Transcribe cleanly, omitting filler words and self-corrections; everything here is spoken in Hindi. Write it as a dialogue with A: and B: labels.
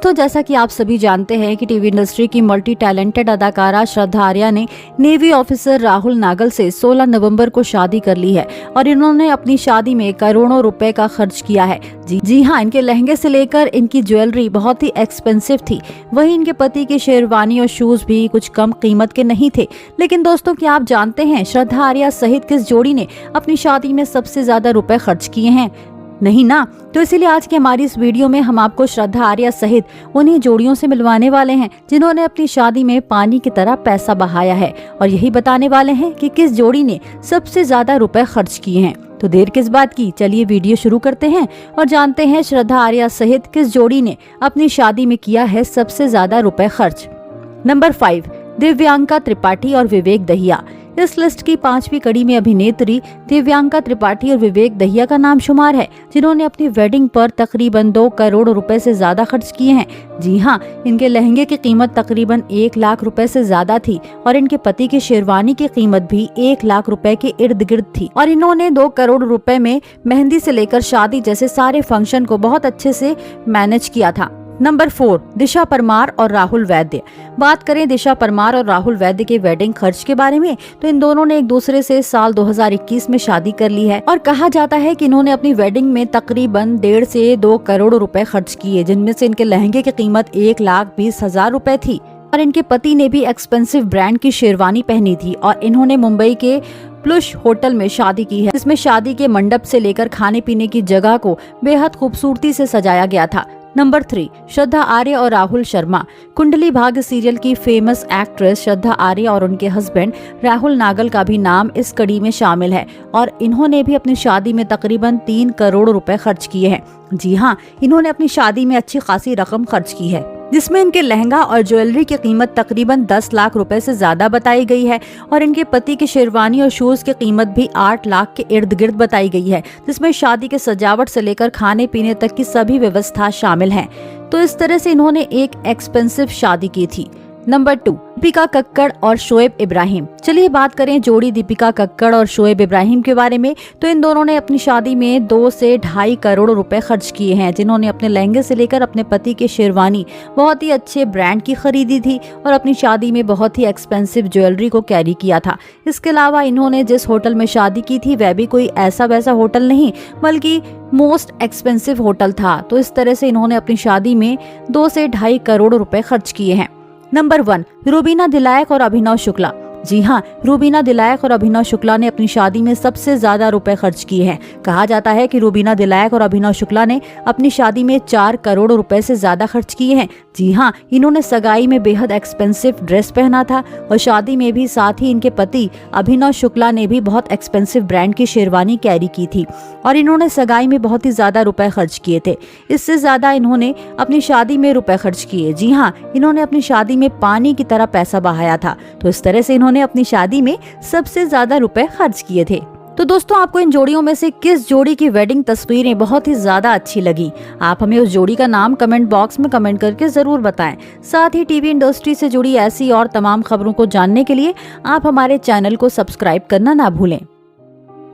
A: दोस्तों, जैसा कि आप सभी जानते हैं कि टीवी इंडस्ट्री की मल्टी टैलेंटेड अदाकारा श्रद्धा आर्या ने नेवी ऑफिसर राहुल नागल से 16 नवंबर को शादी कर ली है और इन्होंने अपनी शादी में करोड़ों रुपए का खर्च किया है। जी हाँ, इनके लहंगे से लेकर इनकी ज्वेलरी बहुत ही एक्सपेंसिव थी। वहीं इनके पति की शेरवानी और शूज भी कुछ कम कीमत के नहीं थे। लेकिन दोस्तों, क्या आप जानते हैं श्रद्धा आर्या सहित किस जोड़ी ने अपनी शादी में सबसे ज्यादा रुपए खर्च किए हैं? नहीं ना? तो इसीलिए आज की हमारी इस वीडियो में हम आपको श्रद्धा आर्या सहित उन्हीं जोड़ियों से मिलवाने वाले हैं जिन्होंने अपनी शादी में पानी की तरह पैसा बहाया है, और यही बताने वाले हैं कि किस जोड़ी ने सबसे ज्यादा रुपए खर्च किए हैं। तो देर किस बात की, चलिए वीडियो शुरू करते हैं और जानते हैं श्रद्धा आर्या सहित किस जोड़ी ने अपनी शादी में किया है सबसे ज्यादा रुपए खर्च। नंबर 5, दिव्यांका त्रिपाठी और विवेक दहिया। इस लिस्ट की 5वीं कड़ी में अभिनेत्री दिव्यांका त्रिपाठी और विवेक दहिया का नाम शुमार है, जिन्होंने अपनी वेडिंग पर तकरीबन 2 करोड़ रुपए से ज्यादा खर्च किए हैं। जी हाँ, इनके लहंगे की कीमत तकरीबन 1 लाख रुपए से ज्यादा थी और इनके पति की शेरवानी की कीमत भी 1 लाख रुपए के इर्द गिर्द थी, और इन्होंने 2 करोड़ रुपए में मेहंदी से लेकर शादी जैसे सारे फंक्शन को बहुत अच्छे से मैनेज किया था। नंबर 4, दिशा परमार और राहुल वैद्य। बात करें दिशा परमार और राहुल वैद्य के वेडिंग खर्च के बारे में, तो इन दोनों ने एक दूसरे से साल 2021 में शादी कर ली है और कहा जाता है कि इन्होंने अपनी वेडिंग में तकरीबन 1.5 से 2 करोड़ रुपए खर्च किए, जिनमें से इनके लहंगे की कीमत 1,20,000 रुपए थी और इनके पति ने भी एक्सपेंसिव ब्रांड की शेरवानी पहनी थी। और इन्होंने मुंबई के प्लुश होटल में शादी की है, जिसमें शादी के मंडप से लेकर खाने पीने की जगह को बेहद खूबसूरती से सजाया गया था। नंबर 3, श्रद्धा आर्य और राहुल शर्मा। कुंडली भाग्य सीरियल की फेमस एक्ट्रेस श्रद्धा आर्य और उनके हस्बैंड राहुल नागल का भी नाम इस कड़ी में शामिल है और इन्होंने भी अपनी शादी में तकरीबन 3 करोड़ रुपए खर्च किए हैं। जी हाँ, इन्होंने अपनी शादी में अच्छी खासी रकम खर्च की है, जिसमें इनके लहंगा और ज्वेलरी की कीमत तकरीबन 10 लाख रुपए से ज्यादा बताई गई है और इनके पति की शेरवानी और शूज की कीमत भी 8 लाख के इर्द गिर्द बताई गई है, जिसमें शादी के सजावट से लेकर खाने पीने तक की सभी व्यवस्था शामिल है। तो इस तरह से इन्होंने एक एक्सपेंसिव शादी की थी। नंबर 2, दीपिका कक्कड़ और शोएब इब्राहिम। चलिए बात करें जोड़ी दीपिका कक्कड़ और शोएब इब्राहिम के बारे में, तो इन दोनों ने अपनी शादी में 2 से 2.5 करोड़ रुपए खर्च किए हैं, जिन्होंने अपने लहंगे से लेकर अपने पति की शेरवानी बहुत ही अच्छे ब्रांड की खरीदी थी और अपनी शादी में बहुत ही एक्सपेंसिव ज्वेलरी को कैरी किया था। इसके अलावा इन्होंने जिस होटल में शादी की थी वह भी कोई ऐसा वैसा होटल नहीं, बल्कि मोस्ट एक्सपेंसिव होटल था। तो इस तरह से इन्होंने अपनी शादी में 2 से 2.5 करोड़ रुपए खर्च किए हैं। नंबर 1, रुबीना दिलायक और अभिनव शुक्ला। जी हाँ, रुबीना दिलायक और अभिनव शुक्ला ने अपनी शादी में सबसे ज्यादा रुपए खर्च किए हैं। कहा जाता है कि रुबीना दिलायक और अभिनव शुक्ला ने अपनी शादी में 4 करोड़ रुपए से ज्यादा खर्च किए हैं। जी हाँ, इन्होंने सगाई में बेहद एक्सपेंसिव ड्रेस पहना था और शादी में भी साथ ही इनके पति अभिनव शुक्ला ने भी बहुत एक्सपेंसिव ब्रांड की शेरवानी कैरी की थी और इन्होंने सगाई में बहुत ही ज्यादा रुपए खर्च किए थे। इससे ज्यादा इन्होंने अपनी शादी में रुपए खर्च किए। जी हाँ, इन्होंने अपनी शादी में पानी की तरह पैसा बहाया था। तो इस तरह से इन्होंने अपनी शादी में सबसे ज्यादा रुपए खर्च किए थे। तो दोस्तों, आपको इन जोड़ियों में से किस जोड़ी की वेडिंग तस्वीरें बहुत ही ज्यादा अच्छी लगी? आप हमें उस जोड़ी का नाम कमेंट बॉक्स में कमेंट करके जरूर बताएं। साथ ही टीवी इंडस्ट्री से जुड़ी ऐसी और तमाम खबरों को जानने के लिए आप हमारे चैनल को सब्सक्राइब करना ना भूलें।